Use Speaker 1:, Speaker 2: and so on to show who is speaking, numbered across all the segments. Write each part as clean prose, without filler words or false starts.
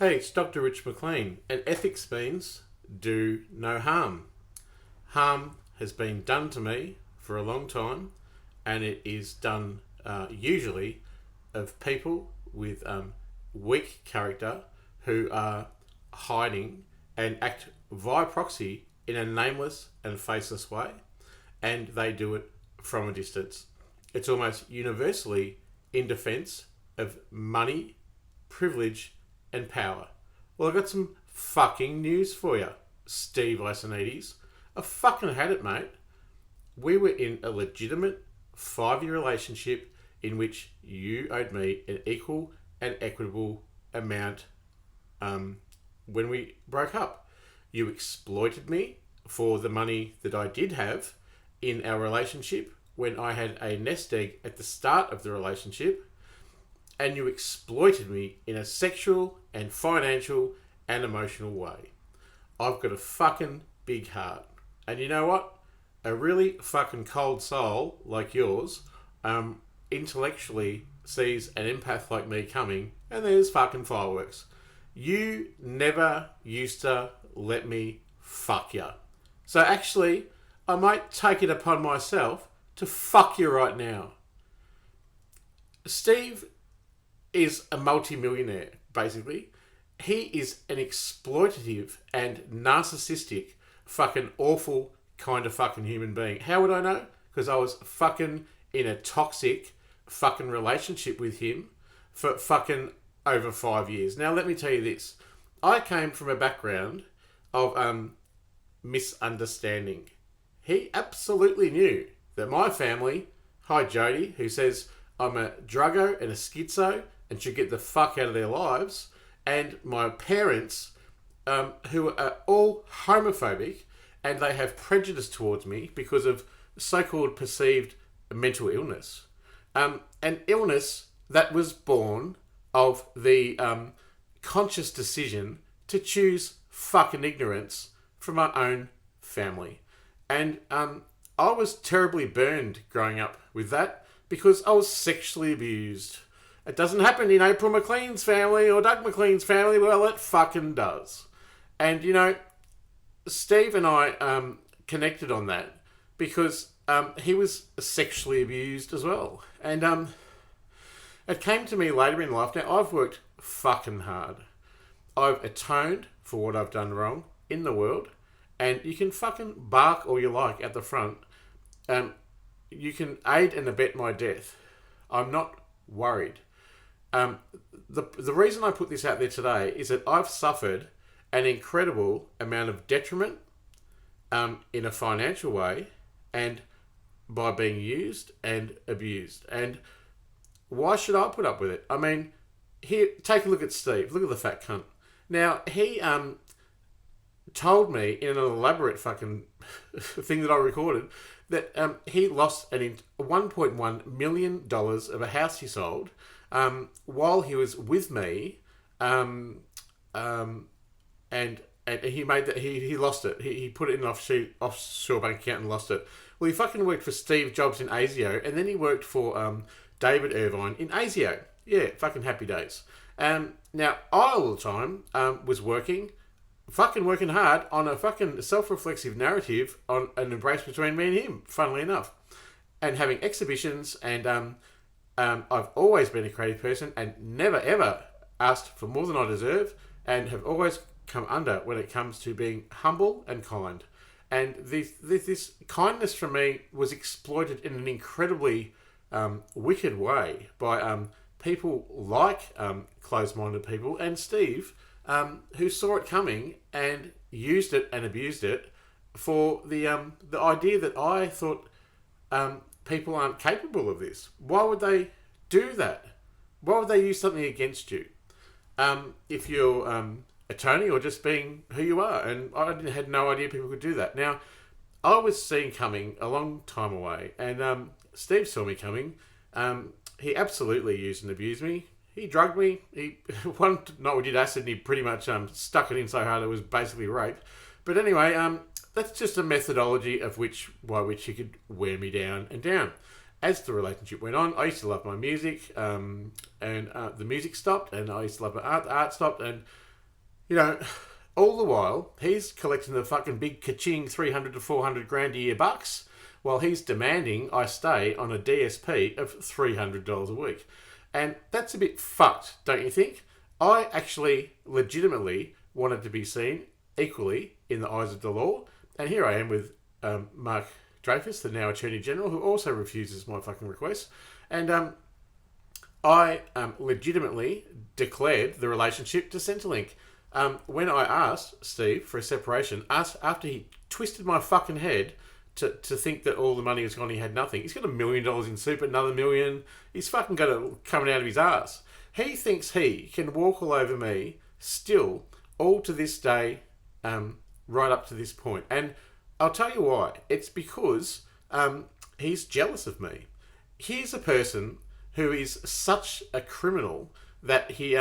Speaker 1: Hey, it's Dr. Rich Mclean, and ethics means do no harm. Harm has been done to me for a long time, and it is done usually of people with weak character who are hiding and act via proxy in a nameless and faceless way, and they do it from a distance. It's almost universally in defence of money, privilege, and power. Well, I've got some fucking news for you, Steve Isonides. I fucking had it, mate. We were in a legitimate 5-year relationship in which you owed me an equal and equitable amount when we broke up. You exploited me for the money that I did have in our relationship when I had a nest egg at the start of the relationship, and you exploited me in a sexual and financial and emotional way. I've got a fucking big heart. And you know what? A really fucking cold soul like yours intellectually sees an empath like me coming, and there's fucking fireworks. You never used to let me fuck you. So actually, I might take it upon myself to fuck you right now. Steve is a multi-millionaire, basically. He is an exploitative and narcissistic, fucking awful kind of fucking human being. How would I know? Because I was fucking in a toxic fucking relationship with him for fucking over 5 years. Now, let me tell you this. I came from a background of misunderstanding. He absolutely knew that my family, hi Jody, who says I'm a druggo and a schizo and should get the fuck out of their lives, and my parents, who are all homophobic, and they have prejudice towards me because of so-called perceived mental illness. An illness that was born of the conscious decision to choose fucking ignorance from our own family. And I was terribly burned growing up with that because I was sexually abused. It doesn't happen in April McLean's family or Doug McLean's family. Well, it fucking does. And, you know, Steve and I connected on that because he was sexually abused as well. And it came to me later in life. Now, I've worked fucking hard. I've atoned for what I've done wrong in the world. And you can fucking bark all you like at the front. You can aid and abet my death. I'm not worried. The reason I put this out there today is that I've suffered an incredible amount of detriment in a financial way and by being used and abused. And why should I put up with it? I mean, here, take a look at Steve. Look at the fat cunt. Now, he told me in an elaborate fucking thing that I recorded that he lost $1.1 million of a house he sold while he was with me, and he made that he lost it. He put it in an offshore bank account and lost it. Well, he fucking worked for Steve Jobs in ASIO, and then he worked for David Irvine in ASIO. Yeah, fucking happy days. Now, I all the time was working hard on a fucking self-reflexive narrative on an embrace between me and him, funnily enough. And having exhibitions, and I've always been a creative person and never ever asked for more than I deserve, and have always come under when it comes to being humble and kind. And this kindness from me was exploited in an incredibly wicked way by people like closed-minded people and Steve, who saw it coming and used it and abused it for the idea that I thought people aren't capable of this. Why would they do that? Why would they use something against you? If you're attorney or just being who you are. And I had no idea people could do that. Now, I was seen coming a long time away, and Steve saw me coming. He absolutely used and abused me. He drugged me. One night we did acid, and he pretty much stuck it in so hard it was basically rape. But anyway, that's just a methodology by which he could wear me down and down. As the relationship went on, I used to love my music, and the music stopped, and I used to love my art. The art stopped, and You know, all the while, he's collecting the fucking big ka-ching 300 to 400 grand a year bucks, while he's demanding I stay on a DSP of $300 a week. And that's a bit fucked, don't you think? I actually legitimately wanted to be seen equally in the eyes of the law. And here I am with Mark Dreyfus, the now Attorney General, who also refuses my fucking request. And I legitimately declared the relationship to Centrelink. When I asked Steve for a separation, after he twisted my fucking head to think that all the money was gone, he had nothing. He's got $1 million in super, another $1 million. He's fucking got it coming out of his ass. He thinks he can walk all over me still, all to this day, right up to this point. And I'll tell you why. It's because he's jealous of me. Here's a person who is such a criminal that he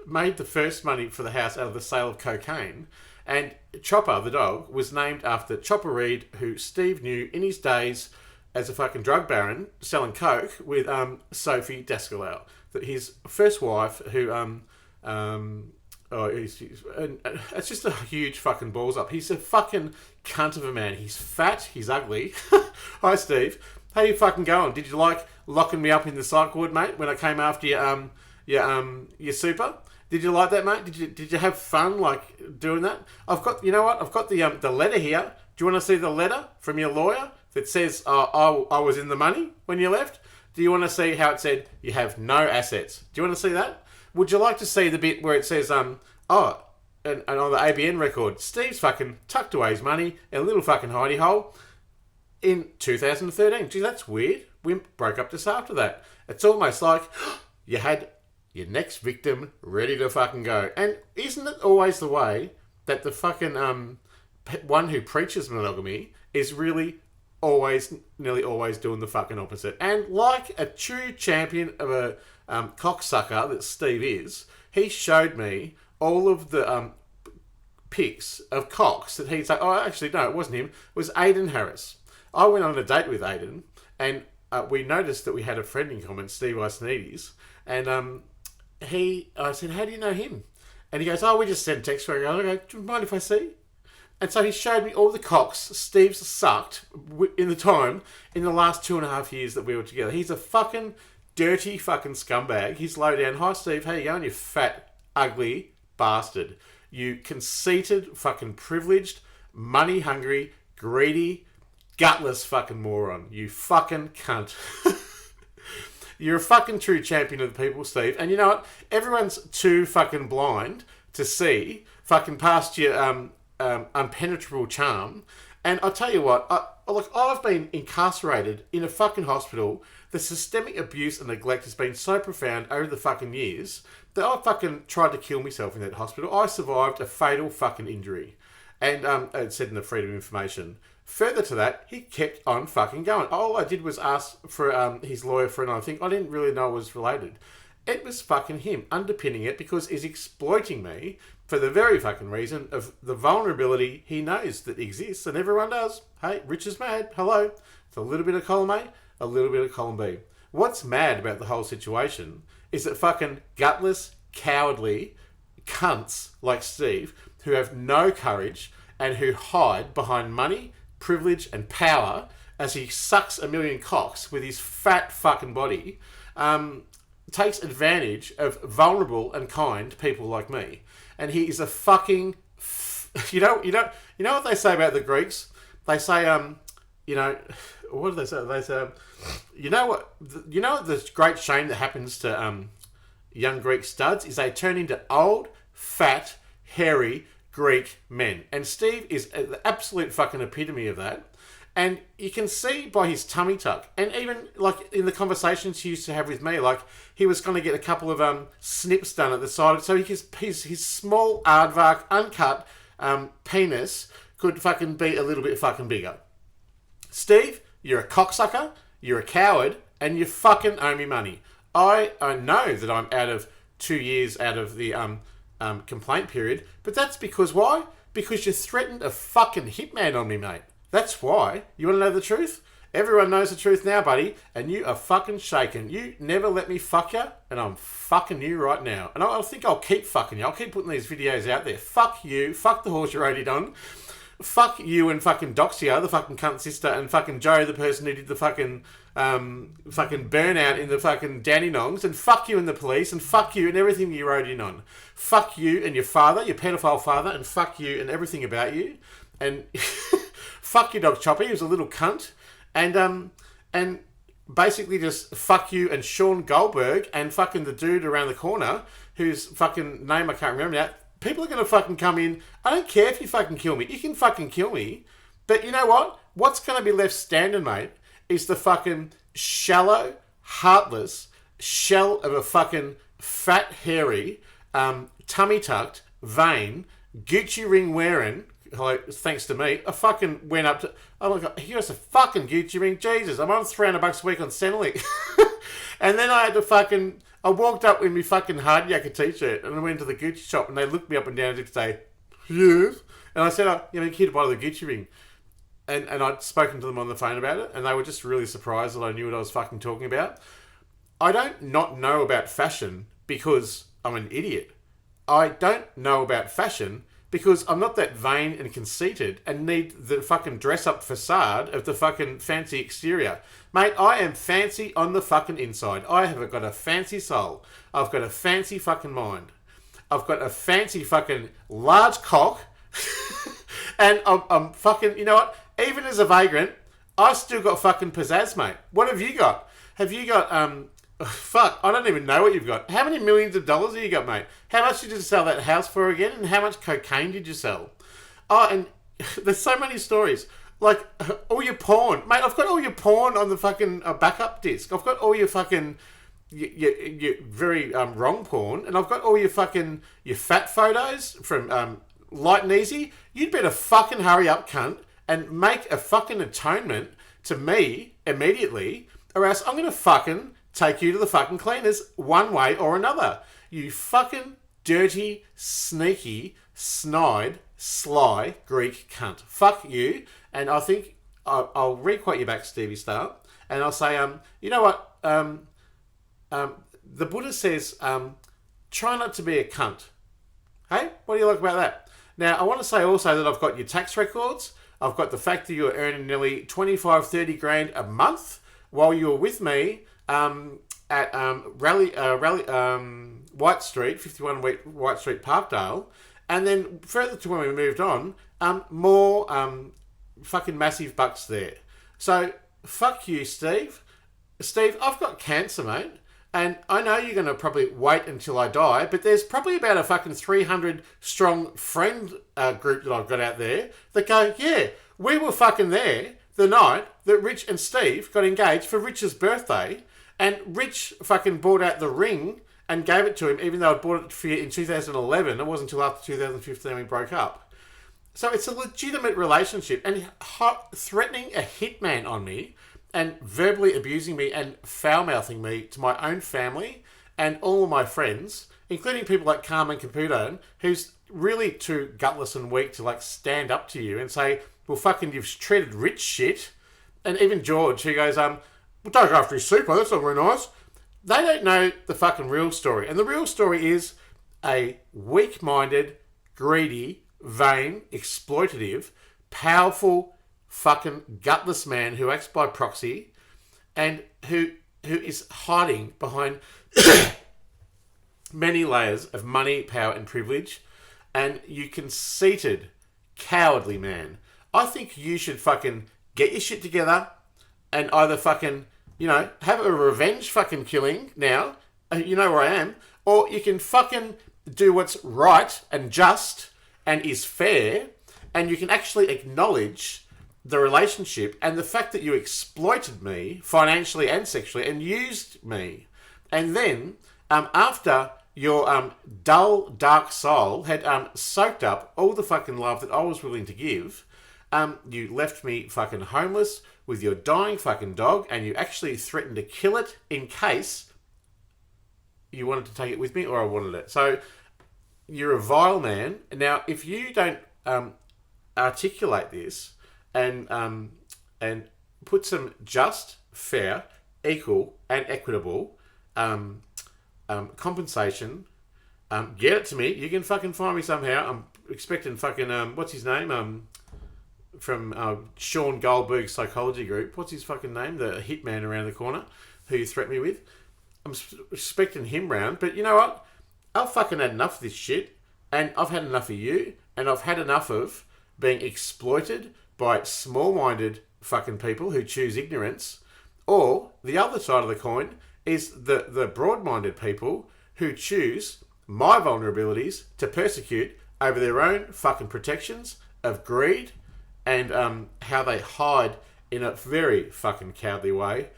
Speaker 1: made the first money for the house out of the sale of cocaine. And Chopper, the dog, was named after Chopper Reed, who Steve knew in his days as a fucking drug baron selling coke with Sophie Descalau, that his first wife, who it's just a huge fucking balls up. He's a fucking cunt of a man. He's fat. He's ugly. Hi, Steve. How you fucking going? Did you like locking me up in the psych ward, mate, when I came after your super? Did you like that, mate? Did you have fun like doing that? I've got the letter here. Do you want to see the letter from your lawyer that says I was in the money when you left? Do you want to see how it said you have no assets? Do you want to see that? Would you like to see the bit where it says and on the ABN record, Steve's fucking tucked away his money in a little fucking hidey hole in 2013. Gee, that's weird. We broke up just after that. It's almost like you had your next victim ready to fucking go. And isn't it always the way that the fucking one who preaches monogamy is really nearly always doing the fucking opposite? And like a true champion of a cocksucker that Steve is, he showed me all of the pics of cocks that he'd say, oh, actually, no, it wasn't him. It was Aidan Harris. I went on a date with Aidan, and we noticed that we had a friend in common, Steve Isonides, and I said, how do you know him? And he goes, oh, we just sent text. I go, do you mind if I see? And so he showed me all the cocks Steve's sucked in the last 2.5 years that we were together. He's a fucking dirty fucking scumbag. He's low down. Hi, Steve. How you going, you fat, ugly bastard? You conceited, fucking privileged, money-hungry, greedy, gutless fucking moron. You fucking cunt. You're a fucking true champion of the people, Steve. And you know what? Everyone's too fucking blind to see fucking past your impenetrable charm. And I'll tell you what, I've been incarcerated in a fucking hospital. The systemic abuse and neglect has been so profound over the fucking years that I fucking tried to kill myself in that hospital. I survived a fatal fucking injury. And it said in the Freedom of Information. Further to that, he kept on fucking going. All I did was ask for his lawyer for another thing. I didn't really know it was related. It was fucking him underpinning it because he's exploiting me for the very fucking reason of the vulnerability he knows that exists, and everyone does. Hey, rich is mad. Hello. It's a little bit of column A, a little bit of column B. What's mad about the whole situation is that fucking gutless, cowardly cunts like Steve, who have no courage and who hide behind money, privilege and power as he sucks 1 million cocks with his fat fucking body, takes advantage of vulnerable and kind people like me. And he is a fucking you know what they say about the Greeks? They say what do they say? They say the great shame that happens to young Greek studs is they turn into old, fat, hairy Greek men. And Steve is the absolute fucking epitome of that. And you can see by his tummy tuck, and even like in the conversations he used to have with me, like he was going to get a couple of snips done at the side, so his small aardvark, uncut penis could fucking be a little bit fucking bigger. Steve, you're a cocksucker, you're a coward, and you fucking owe me money. I know that I'm out of 2 years out of the complaint period, but that's because why? Because you threatened a fucking hitman on me, mate. That's why. You want to know the truth? Everyone knows the truth now, buddy, and you are fucking shaken. You never let me fuck you, and I'm fucking you right now. And I think I'll keep fucking you. I'll keep putting these videos out there. Fuck you. Fuck the horse you rode on. Fuck you and fucking Doxia, the fucking cunt sister, and fucking Joe, the person who did the fucking burnout in the fucking Dandenongs, and fuck you and the police, and fuck you and everything you rode in on. Fuck you and your father, your pedophile father, and fuck you and everything about you. And fuck your dog Choppy, who's a little cunt. And basically just fuck you and Sean Goldberg and fucking the dude around the corner whose fucking name I can't remember now. People are going to fucking come in. I don't care if you fucking kill me. You can fucking kill me. But you know what? What's going to be left standing, mate, is the fucking shallow, heartless shell of a fucking fat, hairy, tummy-tucked, vain, Gucci ring wearing, thanks to me, I fucking went up to, oh my God, here's a fucking Gucci ring. Jesus, I'm on $300 a week on Centrelink. And then I had to I walked up with my fucking hard yakka t-shirt and I went to the Gucci shop and they looked me up and down and say, yes. And I said, I'm here to buy the Gucci ring. And I'd spoken to them on the phone about it and they were just really surprised that I knew what I was fucking talking about. I don't not know about fashion because I'm an idiot. I don't know about fashion because I'm not that vain and conceited and need the fucking dress-up facade of the fucking fancy exterior. Mate, I am fancy on the fucking inside. I have got a fancy soul. I've got a fancy fucking mind. I've got a fancy fucking large cock. And I'm fucking, you know what? Even as a vagrant, I've still got fucking pizzazz, mate. What have you got? Have you got, fuck, I don't even know what you've got. How many millions of dollars have you got, mate? How much did you sell that house for again? And how much cocaine did you sell? Oh, and there's so many stories. Like, all your porn. Mate, I've got all your porn on the fucking backup disc. I've got all your fucking, your very wrong porn. And I've got all your fucking, your fat photos from Light and Easy. You'd better fucking hurry up, cunt, and make a fucking atonement to me immediately, or else I'm going to fucking take you to the fucking cleaners one way or another. You fucking dirty, sneaky, snide, sly Greek cunt. Fuck you. And I think I'll re-quote you back, Stevie Star, and I'll say, you know what? The Buddha says, try not to be a cunt. Hey, what do you like about that? Now, I want to say also that I've got your tax records. I've got the fact that you're earning nearly 25, 30 grand a month while you were with me at White Street, 51 White Street, Parkdale. And then further to when we moved on, more fucking massive bucks there. So, fuck you, Steve. Steve, I've got cancer, mate. And I know you're going to probably wait until I die, but there's probably about a fucking 300 strong friend group that I've got out there that go, yeah, we were fucking there the night that Rich and Steve got engaged for Rich's birthday, and Rich fucking bought out the ring and gave it to him, even though I bought it for you in 2011. It wasn't until after 2015 we broke up. So it's a legitimate relationship, and threatening a hitman on me and verbally abusing me and foul-mouthing me to my own family and all of my friends, including people like Carmen Caputo, who's really too gutless and weak to like stand up to you and say, well, fucking, you've treated Rich shit. And even George, who goes, well, don't go after his super, that's not very nice. They don't know the fucking real story. And the real story is a weak-minded, greedy, vain, exploitative, powerful, fucking gutless man who acts by proxy and who is hiding behind many layers of money, power and privilege. And you conceited, cowardly man. I think you should fucking get your shit together and either fucking, you know, have a revenge fucking killing now, you know where I am, or you can fucking do what's right and just and is fair, and you can actually acknowledge the relationship and the fact that you exploited me financially and sexually and used me. And then, after your dull, dark soul had soaked up all the fucking love that I was willing to give, you left me fucking homeless with your dying fucking dog, and you actually threatened to kill it in case you wanted to take it with me or I wanted it. So you're a vile man. Now, if you don't articulate this and put some just, fair, equal, and equitable compensation. Get it to me. You can fucking find me somehow. I'm expecting fucking what's his name? From Sean Goldberg's psychology group. What's his fucking name? The hitman around the corner who you threatened me with. I'm expecting him round. But you know what? I've fucking had enough of this shit. And I've had enough of you. And I've had enough of being exploited by small-minded fucking people who choose ignorance. Or the other side of the coin is the broad-minded people who choose my vulnerabilities to persecute over their own fucking protections of greed and how they hide in a very fucking cowardly way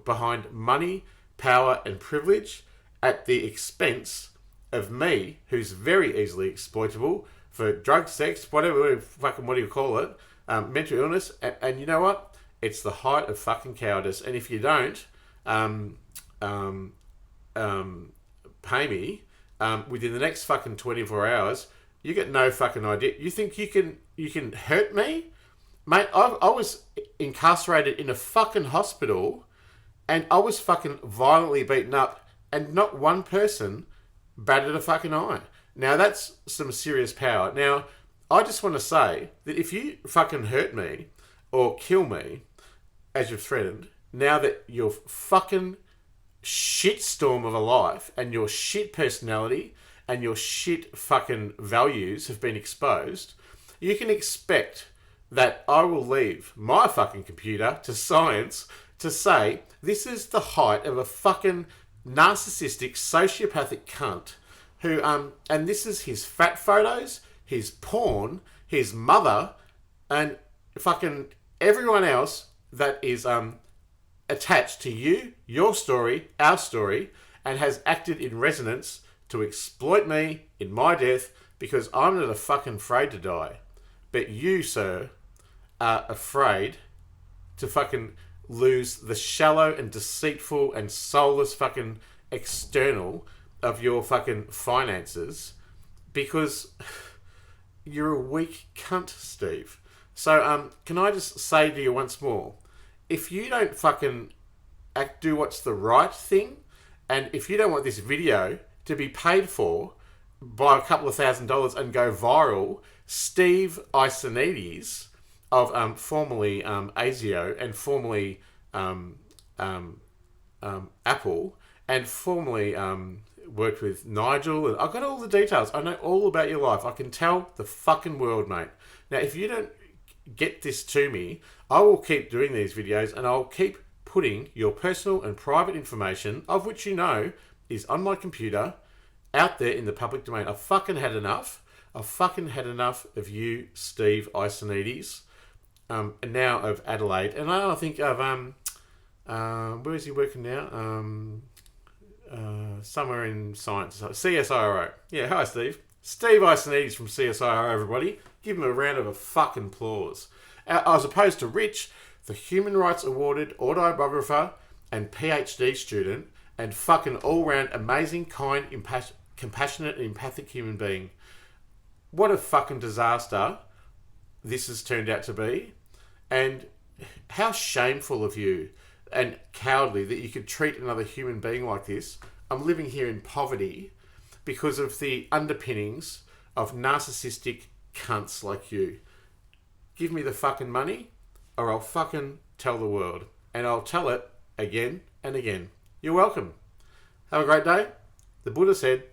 Speaker 1: behind money, power, and privilege at the expense of me, who's very easily exploitable for drug, sex, whatever fucking what do you call it, mental illness, and you know what? It's the height of fucking cowardice. And if you don't pay me within the next fucking 24 hours, you get no fucking idea. You think you can hurt me? Mate, I was incarcerated in a fucking hospital and I was fucking violently beaten up and not one person batted a fucking eye. Now that's some serious power. Now, I just want to say that if you fucking hurt me or kill me, as you've threatened, now that your fucking shitstorm of a life and your shit personality and your shit fucking values have been exposed, you can expect that I will leave my fucking computer to science to say this is the height of a fucking narcissistic, sociopathic cunt who, and this is his fat photos, his porn, his mother, and fucking everyone else that is attached to you, your story, our story, and has acted in resonance to exploit me in my death because I'm not fucking afraid to die. But you, sir, are afraid to fucking lose the shallow and deceitful and soulless fucking external of your fucking finances because you're a weak cunt, Steve. So, can I just say to you once more, if you don't fucking do what's the right thing, and if you don't want this video to be paid for by a couple of $1,000s and go viral, Steve Isonides of formerly ASIO and formerly Apple and formerly worked with Nigel, and I've got all the details. I know all about your life. I can tell the fucking world, mate. Now, if you don't get this to me, I will keep doing these videos and I'll keep putting your personal and private information, of which you know is on my computer, out there in the public domain. I've fucking had enough. I've fucking had enough of you, Steve Isonides, and now of Adelaide. And I think of, where is he working now? Somewhere in science. CSIRO. Yeah, hi, Steve. Steve Isonides from CSIRO, everybody. Give him a round of a fucking applause. As opposed to Rich, the human rights awarded autobiographer and PhD student and fucking all-round amazing, kind, compassionate and empathic human being. What a fucking disaster this has turned out to be. And how shameful of you and cowardly that you could treat another human being like this. I'm living here in poverty because of the underpinnings of narcissistic cunts like you. Give me the fucking money or I'll fucking tell the world. And I'll tell it again and again. You're welcome. Have a great day. The Buddha said,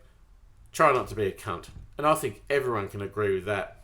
Speaker 1: try not to be a cunt. And I think everyone can agree with that.